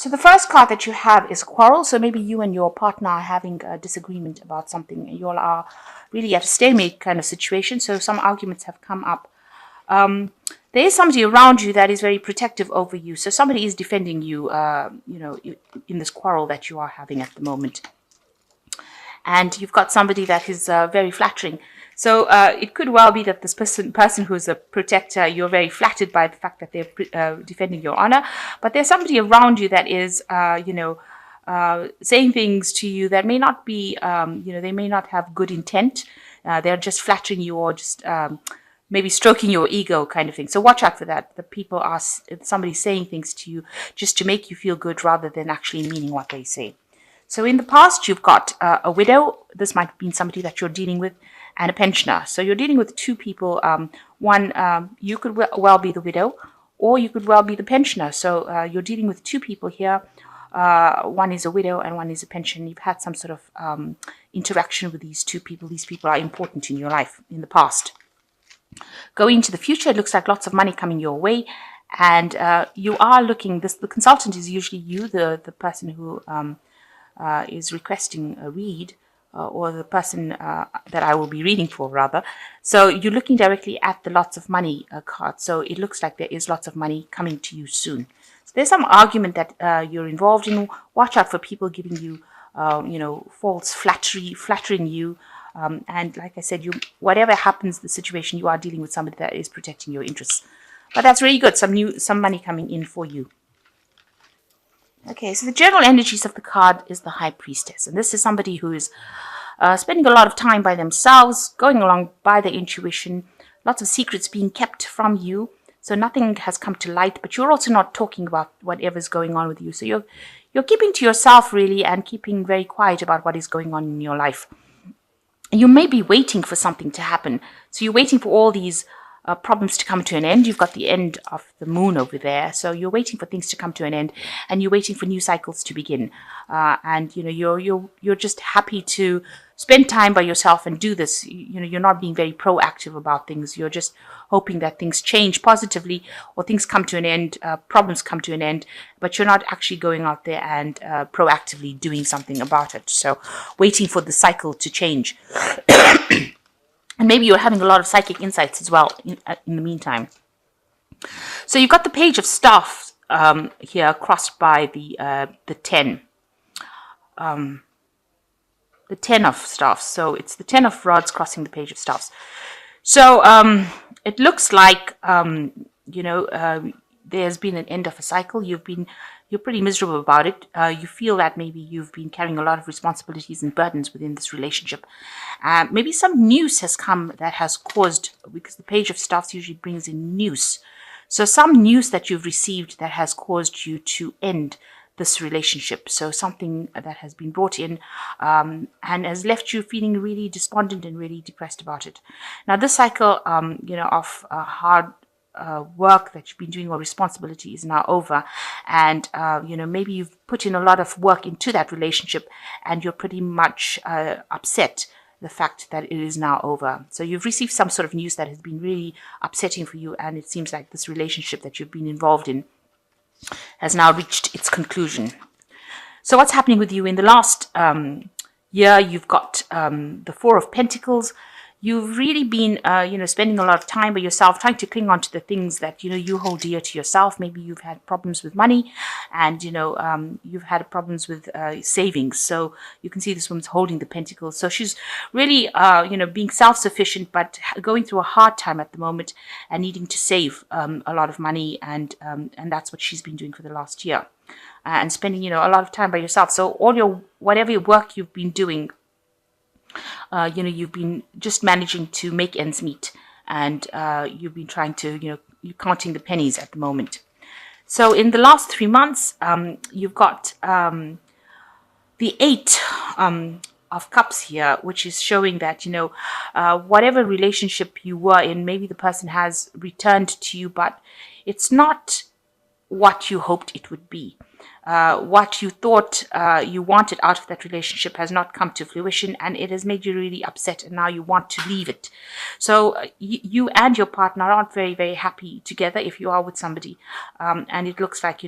So the first card that you have is quarrel. So maybe you and your partner are having a disagreement about something. You all are really at a stalemate kind of situation. So some arguments have come up. There is somebody around you that is very protective over you. So somebody is defending you, in this quarrel that you are having at the moment. And you've got somebody that is very flattering. So it could well be that this person who's a protector, you're very flattered by the fact that they're defending your honor. But there's somebody around you that is, saying things to you that may not be, they may not have good intent. They're just flattering you or just maybe stroking your ego kind of thing. So watch out for that. The people are somebody saying things to you just to make you feel good rather than actually meaning what they say. So in the past, you've got a widow. This might have been somebody that you're dealing with, and a pensioner. So you're dealing with two people. One, you could well be the widow, or you could well be the pensioner. So you're dealing with two people here. One is a widow and one is a pensioner. You've had some sort of interaction with these two people. These people are important in your life in the past. Going into the future, it looks like lots of money coming your way. And you are looking, the consultant is usually you, the person who is requesting a read, or the person that I will be reading for, rather. So you're looking directly at the lots of money card. So it looks like there is lots of money coming to you soon. So there's some argument that you're involved in. Watch out for people giving you, false flattering you. And like I said, whatever happens, the situation, you are dealing with somebody that is protecting your interests. But that's really good. Some money coming in for you. Okay, so the general energies of the card is the High Priestess. And this is somebody who is spending a lot of time by themselves, going along by their intuition, lots of secrets being kept from you. So nothing has come to light, but you're also not talking about whatever's going on with you. So you're keeping to yourself, really, and keeping very quiet about what is going on in your life. You may be waiting for something to happen. So you're waiting for all these problems to come to an end. You've got the end of the moon over there. So you're waiting for things to come to an end, and you're waiting for new cycles to begin. And you're just happy to spend time by yourself and do this. You're not being very proactive about things. You're just hoping that things change positively, or things come to an end, problems come to an end, but you're not actually going out there and proactively doing something about it. So waiting for the cycle to change. And maybe you're having a lot of psychic insights as well in the meantime. So you've got the Page of Staffs here crossed by the 10. The 10 of Staffs. So it's the 10 of Rods crossing the Page of Staffs. So it looks like, there's been an end of a cycle. You're pretty miserable about it. You feel that maybe you've been carrying a lot of responsibilities and burdens within this relationship. Maybe some news has come that has caused, because the Page of Staffs usually brings in news. So some news that you've received that has caused you to end this relationship. So something that has been brought in and has left you feeling really despondent and really depressed about it. Now this cycle, of hard work that you've been doing or responsibility is now over, and maybe you've put in a lot of work into that relationship, and you're pretty much upset the fact that it is now over. So you've received some sort of news that has been really upsetting for you, and it seems like this relationship that you've been involved in has now reached its conclusion. So what's happening with you in the last year? You've got the Four of Pentacles. You've really been, spending a lot of time by yourself, trying to cling on to the things that, you hold dear to yourself. Maybe you've had problems with money, and, you've had problems with savings. So you can see this woman's holding the pentacles. So she's really, being self-sufficient, but going through a hard time at the moment and needing to save a lot of money. And that's what she's been doing for the last year. And spending, a lot of time by yourself. So whatever work you've been doing, you've been just managing to make ends meet, and you've been trying to, you're counting the pennies at the moment. So in the last 3 months, you've got the 8 of Cups here, which is showing that, whatever relationship you were in, maybe the person has returned to you, but it's not what you hoped it would be. what you thought you wanted out of that relationship has not come to fruition, and it has made you really upset, and now you want to leave it. So you and your partner aren't very, very happy together if you are with somebody. And it looks like,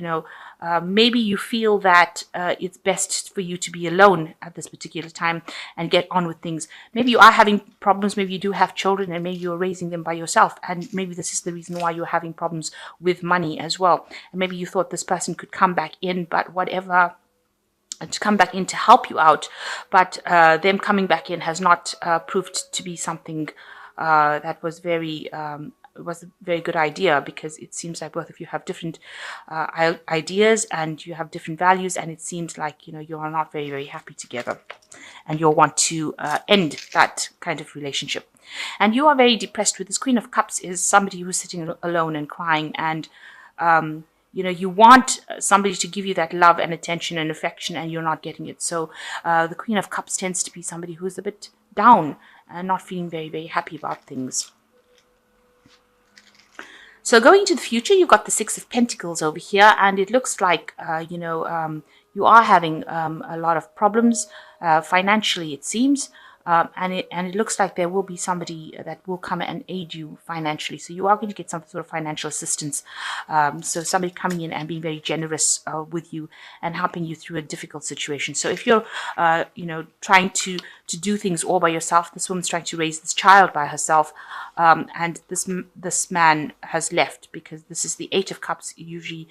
maybe you feel that it's best for you to be alone at this particular time and get on with things. Maybe you are having problems, maybe you do have children, and maybe you're raising them by yourself, and maybe this is the reason why you're having problems with money as well. And maybe you thought this person could come back in, but whatever, to come back in to help you out, but them coming back in has not proved to be something that was was a very good idea, because it seems like both of you have different ideas and you have different values, and it seems like you are not very, very happy together, and you'll want to end that kind of relationship. And you are very depressed. With this Queen of Cups is somebody who's sitting alone and crying, and you want somebody to give you that love and attention and affection, and you're not getting it. So the Queen of Cups tends to be somebody who's a bit down and not feeling very, very happy about things. So going to the future, you've got the Six of Pentacles over here, and it looks like, you are having a lot of problems financially, it seems. And it looks like there will be somebody that will come and aid you financially. So you are going to get some sort of financial assistance. So somebody coming in and being very generous with you and helping you through a difficult situation. So if you're, trying to do things all by yourself, this woman's trying to raise this child by herself, and this man has left, because this is the Eight of Cups. Usually,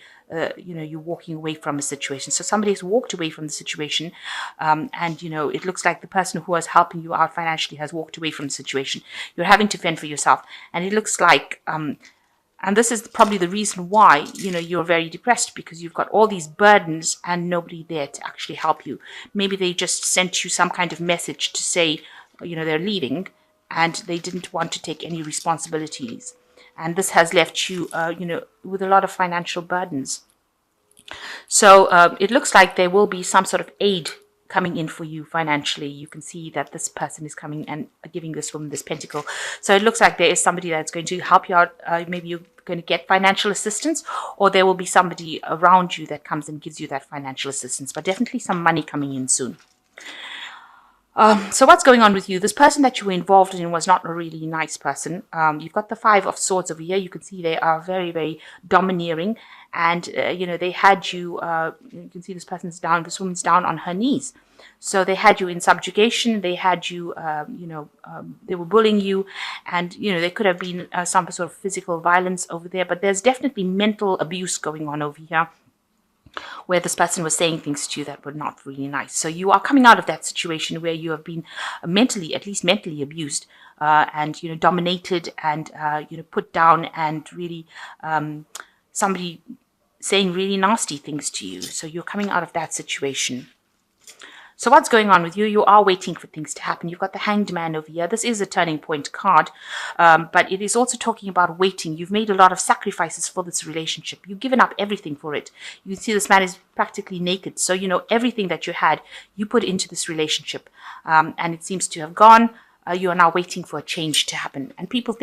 you're walking away from a situation. So somebody has walked away from the situation, and it looks like the person who was helping you out financially has walked away from the situation. You're having to fend for yourself, and it looks like, and this is probably the reason why you're very depressed, because you've got all these burdens and nobody there to actually help you. Maybe they just sent you some kind of message to say they're leaving, and they didn't want to take any responsibilities. And this has left you, with a lot of financial burdens. So it looks like there will be some sort of aid coming in for you financially. You can see that this person is coming and giving this woman this pentacle. So it looks like there is somebody that's going to help you out. Maybe you're going to get financial assistance, or there will be somebody around you that comes and gives you that financial assistance. But definitely some money coming in soon. So what's going on with you? This person that you were involved in was not a really nice person. You've got the Five of Swords over here. You can see they are very, very domineering. And, they had you, you can see this person's down, this woman's down on her knees. So they had you in subjugation. They had you, they were bullying you. And, there could have been some sort of physical violence over there. But there's definitely mental abuse going on over here, where this person was saying things to you that were not really nice. So you are coming out of that situation where you have been at least mentally abused, and, dominated and, put down, and really somebody saying really nasty things to you. So you're coming out of that situation. So what's going on with you? You are waiting for things to happen. You've got the Hanged Man over here. This is a turning point card, but it is also talking about waiting. You've made a lot of sacrifices for this relationship. You've given up everything for it. You can see this man is practically naked. So, everything that you had, you put into this relationship, and it seems to have gone. You are now waiting for a change to happen. And people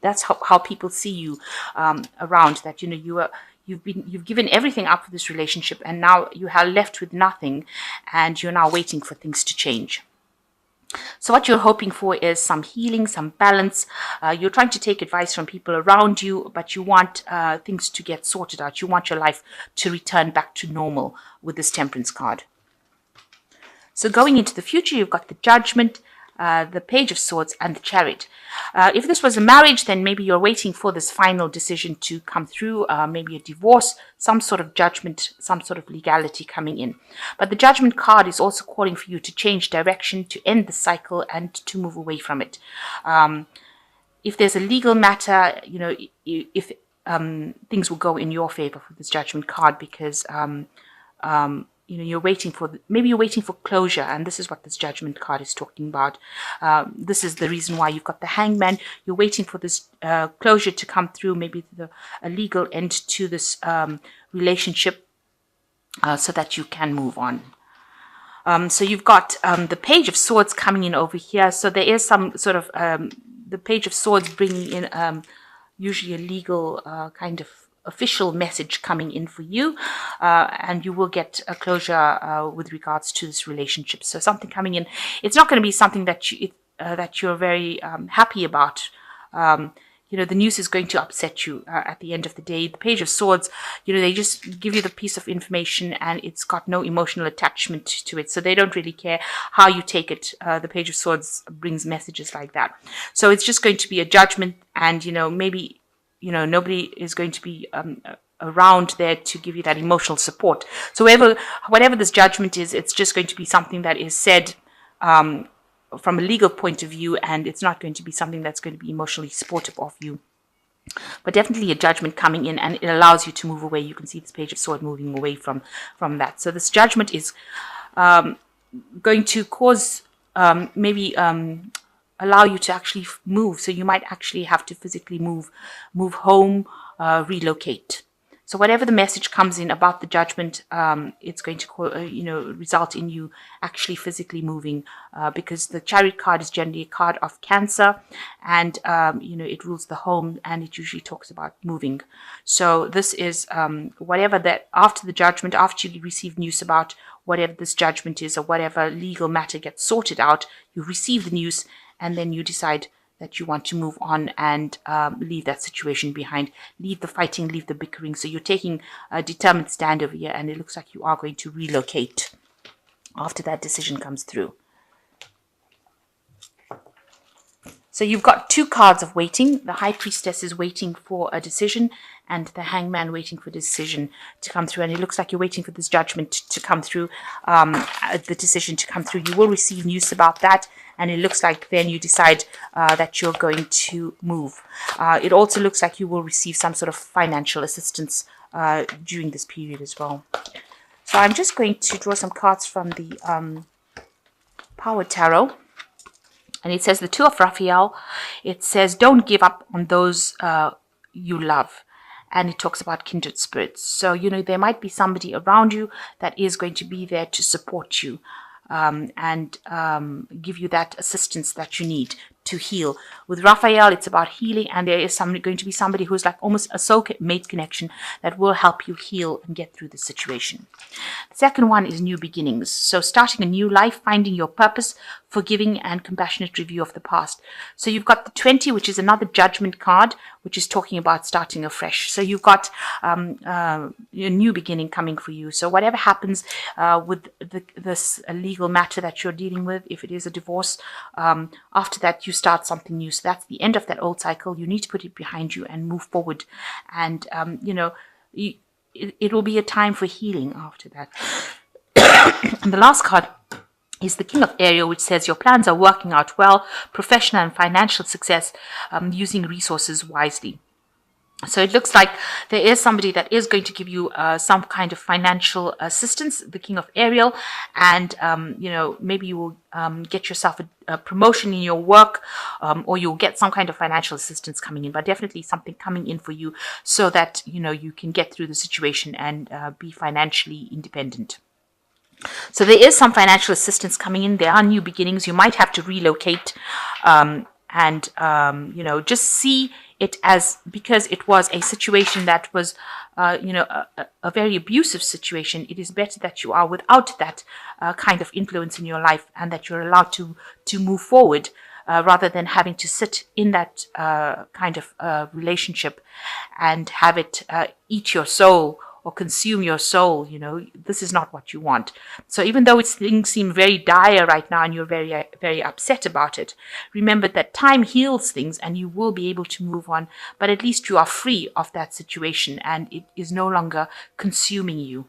that's how people see you around, that, you've given everything up for this relationship, and now you are left with nothing, and you're now waiting for things to change. So what you're hoping for is some healing, some balance. You're trying to take advice from people around you, but you want things to get sorted out. You want your life to return back to normal with this Temperance card. So going into the future, you've got the Judgment, the Page of Swords, and the Chariot. If this was a marriage, then maybe you're waiting for this final decision to come through, maybe a divorce, some sort of judgment, some sort of legality coming in. But the Judgment card is also calling for you to change direction, to end the cycle, and to move away from it. If there's a legal matter, if things will go in your favor for this Judgment card, because you're waiting for closure, and this is what this Judgment card is talking about. This is the reason why you've got the Hangman. You're waiting for this closure to come through, maybe a legal end to this relationship, so that you can move on. So you've got the Page of Swords coming in over here. So there is some sort of the Page of Swords bringing in usually a legal kind of official message coming in for you, and you will get a closure with regards to this relationship. So something coming in, it's not going to be something that you're very happy about. The news is going to upset you at the end of the day. The Page of Swords, they just give you the piece of information and it's got no emotional attachment to it. So they don't really care how you take it. The Page of Swords brings messages like that. So it's just going to be a judgment, and, maybe, nobody is going to be around there to give you that emotional support. So whatever this judgment is, it's just going to be something that is said from a legal point of view, and it's not going to be something that's going to be emotionally supportive of you. But definitely a judgment coming in, and it allows you to move away. You can see this Page of Swords moving away from that. So this judgment is going to cause maybe allow you to actually move. So you might actually have to physically move home, relocate. So whatever the message comes in about the judgment, it's going to result in you actually physically moving, because the Chariot card is generally a card of Cancer, and it rules the home, and it usually talks about moving. So this is whatever that after the judgment, after you receive news about whatever this judgment is or whatever legal matter gets sorted out, you receive the news, and then you decide that you want to move on and leave that situation behind, leave the fighting, leave the bickering. So you're taking a determined stand over here, and it looks like you are going to relocate after that decision comes through. So you've got two cards of waiting. The High Priestess is waiting for a decision, and the Hangman waiting for a decision to come through. And it looks like you're waiting for this judgment to come through, the decision to come through. You will receive news about that, and it looks like then you decide that you're going to move. It also looks like you will receive some sort of financial assistance during this period as well. So I'm just going to draw some cards from the Power Tarot. And it says the Two of Raphael. It says, don't give up on those you love. And it talks about kindred spirits. So, there might be somebody around you that is going to be there to support you and give you that assistance that you need to heal. With Raphael, it's about healing, and there is going to be somebody who's like almost a soulmate connection that will help you heal and get through the situation. The second one is new beginnings. So starting a new life, finding your purpose, forgiving and compassionate review of the past. So you've got the 20, which is another judgment card, which is talking about starting afresh. So you've got a new beginning coming for you. So whatever happens with this legal matter that you're dealing with, if it is a divorce, after that you start something new. So that's the end of that old cycle. You need to put it behind you and move forward. And, it will be a time for healing after that. And the last card is the King of Ariel, which says your plans are working out well, professional and financial success, using resources wisely. So it looks like there is somebody that is going to give you some kind of financial assistance, the King of Ariel, and maybe you will get yourself a promotion in your work, or you'll get some kind of financial assistance coming in, but definitely something coming in for you so that you can get through the situation and be financially independent. So there is some financial assistance coming in. There are new beginnings. You might have to relocate, and just see it as, because it was a situation that was, a very abusive situation. It is better that you are without that kind of influence in your life, and that you're allowed to move forward, rather than having to sit in that kind of relationship and have it eat your soul or consume your soul. This is not what you want. So even though things seem very dire right now and you're very, very upset about it, remember that time heals things and you will be able to move on, but at least you are free of that situation and it is no longer consuming you.